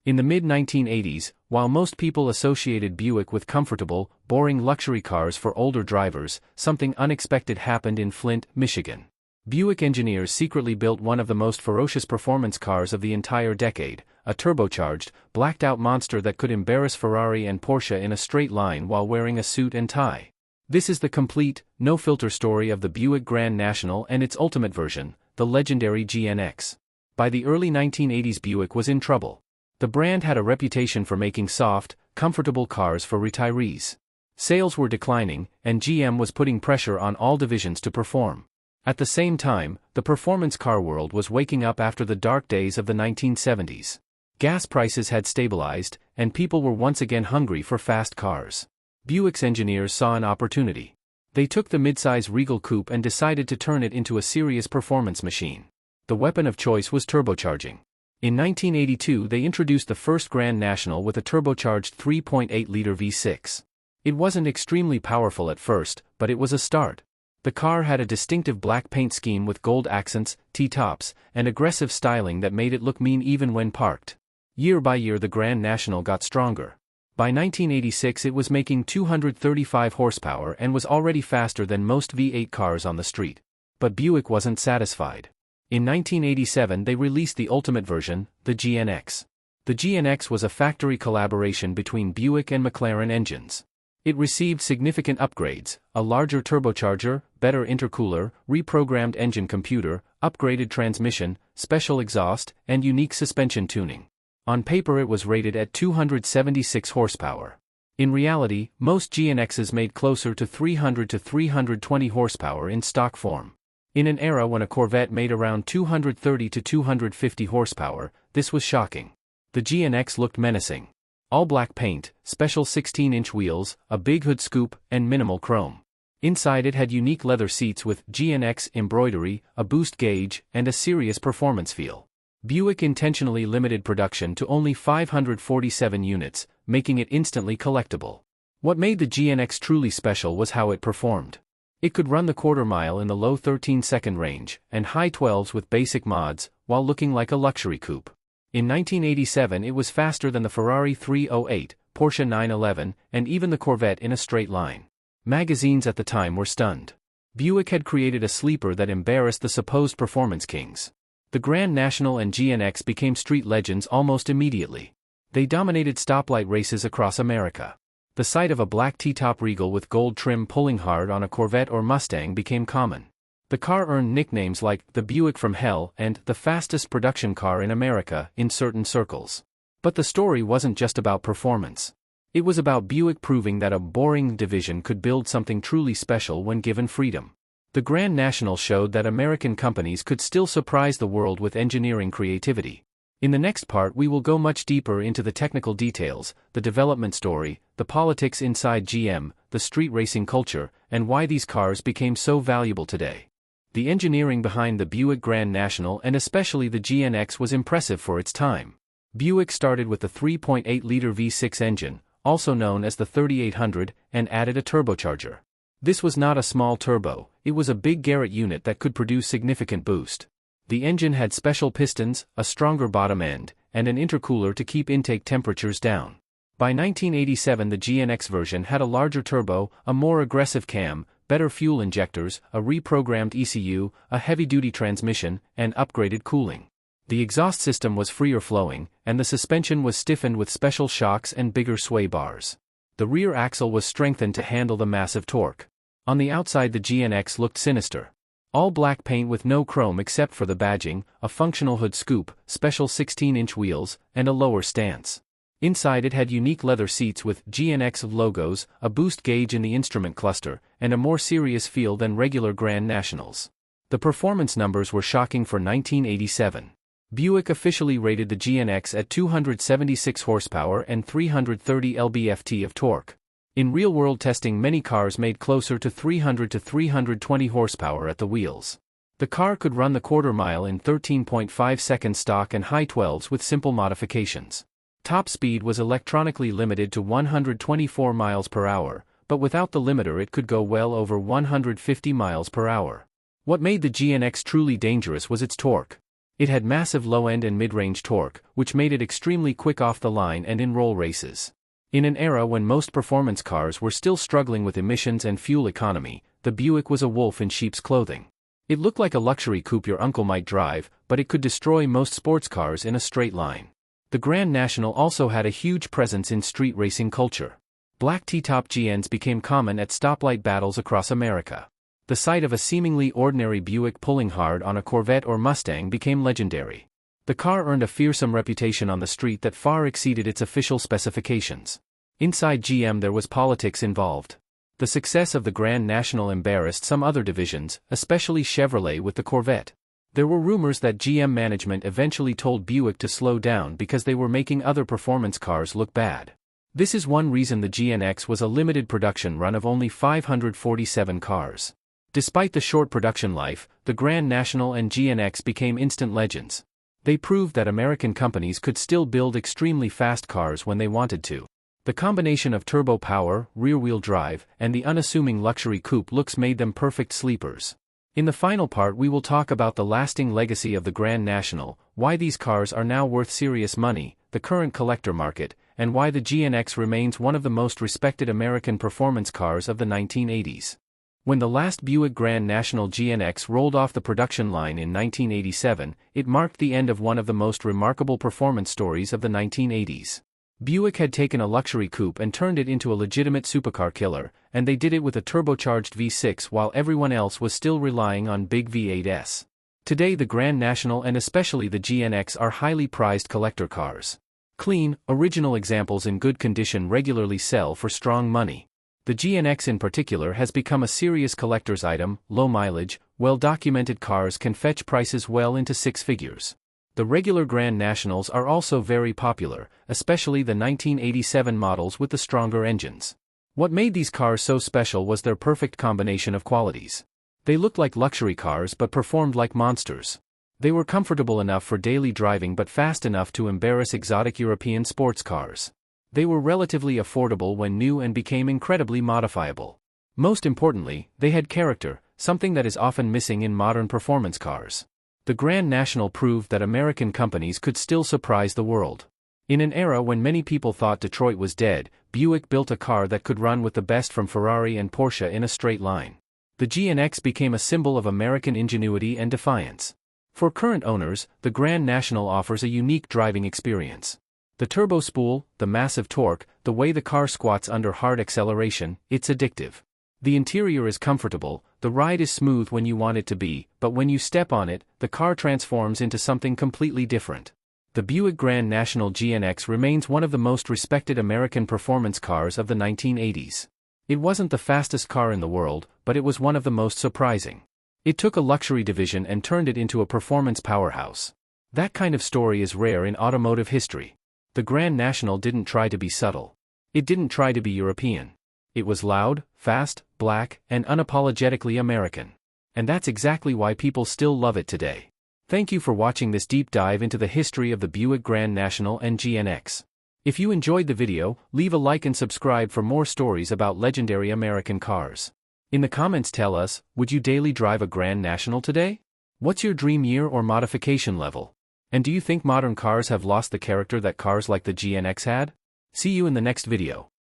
In the mid-1980s, while most people associated Buick with comfortable, boring luxury cars for older drivers, something unexpected happened in Flint, Michigan. Buick engineers secretly built one of the most ferocious performance cars of the entire decade, a turbocharged, blacked-out monster that could embarrass Ferrari and Porsche in a straight line while wearing a suit and tie. This is the complete, no-filter story of the Buick Grand National and its ultimate version, the legendary GNX. By the early 1980s, Buick was in trouble. The brand had a reputation for making soft, comfortable cars for retirees. Sales were declining, and GM was putting pressure on all divisions to perform. At the same time, the performance car world was waking up after the dark days of the 1970s. Gas prices had stabilized, and people were once again hungry for fast cars. Buick's engineers saw an opportunity. They took the midsize Regal coupe and decided to turn it into a serious performance machine. The weapon of choice was turbocharging. In 1982 they introduced the first Grand National with a turbocharged 3.8-liter V6. It wasn't extremely powerful at first, but it was a start. The car had a distinctive black paint scheme with gold accents, T-tops, and aggressive styling that made it look mean even when parked. Year by year the Grand National got stronger. By 1986 it was making 235 horsepower and was already faster than most V8 cars on the street. But Buick wasn't satisfied. In 1987 they released the ultimate version, the GNX. The GNX was a factory collaboration between Buick and McLaren engines. It received significant upgrades, a larger turbocharger, better intercooler, reprogrammed engine computer, upgraded transmission, special exhaust, and unique suspension tuning. On paper it was rated at 276 horsepower. In reality, most GNXs made closer to 300 to 320 horsepower in stock form. In an era when a Corvette made around 230 to 250 horsepower, this was shocking. The GNX looked menacing. All black paint, special 16-inch wheels, a big hood scoop, and minimal chrome. Inside it had unique leather seats with GNX embroidery, a boost gauge, and a serious performance feel. Buick intentionally limited production to only 547 units, making it instantly collectible. What made the GNX truly special was how it performed. It could run the quarter-mile in the low 13-second range, and high 12s with basic mods, while looking like a luxury coupe. In 1987 it was faster than the Ferrari 308, Porsche 911, and even the Corvette in a straight line. Magazines at the time were stunned. Buick had created a sleeper that embarrassed the supposed performance kings. The Grand National and GNX became street legends almost immediately. They dominated stoplight races across America. The sight of a black T-top Regal with gold trim pulling hard on a Corvette or Mustang became common. The car earned nicknames like the Buick from Hell and the fastest production car in America in certain circles. But the story wasn't just about performance. It was about Buick proving that a boring division could build something truly special when given freedom. The Grand National showed that American companies could still surprise the world with engineering creativity. In the next part we will go much deeper into the technical details, the development story, the politics inside GM, the street racing culture, and why these cars became so valuable today. The engineering behind the Buick Grand National and especially the GNX was impressive for its time. Buick started with the 3.8-liter V6 engine, also known as the 3800, and added a turbocharger. This was not a small turbo, it was a big Garrett unit that could produce significant boost. The engine had special pistons, a stronger bottom end, and an intercooler to keep intake temperatures down. By 1987 the GNX version had a larger turbo, a more aggressive cam, better fuel injectors, a reprogrammed ECU, a heavy-duty transmission, and upgraded cooling. The exhaust system was freer flowing, and the suspension was stiffened with special shocks and bigger sway bars. The rear axle was strengthened to handle the massive torque. On the outside the GNX looked sinister. All black paint with no chrome except for the badging, a functional hood scoop, special 16-inch wheels, and a lower stance. Inside it had unique leather seats with GNX logos, a boost gauge in the instrument cluster, and a more serious feel than regular Grand Nationals. The performance numbers were shocking for 1987. Buick officially rated the GNX at 276 horsepower and 330 lb-ft of torque. In real-world testing many cars made closer to 300 to 320 horsepower at the wheels. The car could run the quarter-mile in 13.5 seconds stock and high 12s with simple modifications. Top speed was electronically limited to 124 miles per hour, but without the limiter it could go well over 150 miles per hour. What made the GNX truly dangerous was its torque. It had massive low-end and mid-range torque, which made it extremely quick off the line and in roll races. In an era when most performance cars were still struggling with emissions and fuel economy, the Buick was a wolf in sheep's clothing. It looked like a luxury coupe your uncle might drive, but it could destroy most sports cars in a straight line. The Grand National also had a huge presence in street racing culture. Black T-top GNs became common at stoplight battles across America. The sight of a seemingly ordinary Buick pulling hard on a Corvette or Mustang became legendary. The car earned a fearsome reputation on the street that far exceeded its official specifications. Inside GM there was politics involved. The success of the Grand National embarrassed some other divisions, especially Chevrolet with the Corvette. There were rumors that GM management eventually told Buick to slow down because they were making other performance cars look bad. This is one reason the GNX was a limited production run of only 547 cars. Despite the short production life, the Grand National and GNX became instant legends. They proved that American companies could still build extremely fast cars when they wanted to. The combination of turbo power, rear-wheel drive, and the unassuming luxury coupe looks made them perfect sleepers. In the final part we will talk about the lasting legacy of the Grand National, why these cars are now worth serious money, the current collector market, and why the GNX remains one of the most respected American performance cars of the 1980s. When the last Buick Grand National GNX rolled off the production line in 1987, it marked the end of one of the most remarkable performance stories of the 1980s. Buick had taken a luxury coupe and turned it into a legitimate supercar killer, and they did it with a turbocharged V6 while everyone else was still relying on big V8s. Today the Grand National and especially the GNX are highly prized collector cars. Clean, original examples in good condition regularly sell for strong money. The GNX in particular has become a serious collector's item. Low mileage, well-documented cars can fetch prices well into six figures. The regular Grand Nationals are also very popular, especially the 1987 models with the stronger engines. What made these cars so special was their perfect combination of qualities. They looked like luxury cars but performed like monsters. They were comfortable enough for daily driving but fast enough to embarrass exotic European sports cars. They were relatively affordable when new and became incredibly modifiable. Most importantly, they had character, something that is often missing in modern performance cars. The Grand National proved that American companies could still surprise the world. In an era when many people thought Detroit was dead, Buick built a car that could run with the best from Ferrari and Porsche in a straight line. The GNX became a symbol of American ingenuity and defiance. For current owners, the Grand National offers a unique driving experience. The turbo spool, the massive torque, the way the car squats under hard acceleration, it's addictive. The interior is comfortable, the ride is smooth when you want it to be, but when you step on it, the car transforms into something completely different. The Buick Grand National GNX remains one of the most respected American performance cars of the 1980s. It wasn't the fastest car in the world, but it was one of the most surprising. It took a luxury division and turned it into a performance powerhouse. That kind of story is rare in automotive history. The Grand National didn't try to be subtle. It didn't try to be European. It was loud, fast, black, and unapologetically American. And that's exactly why people still love it today. Thank you for watching this deep dive into the history of the Buick Grand National and GNX. If you enjoyed the video, leave a like and subscribe for more stories about legendary American cars. In the comments tell us, would you daily drive a Grand National today? What's your dream year or modification level? And do you think modern cars have lost the character that cars like the GNX had? See you in the next video.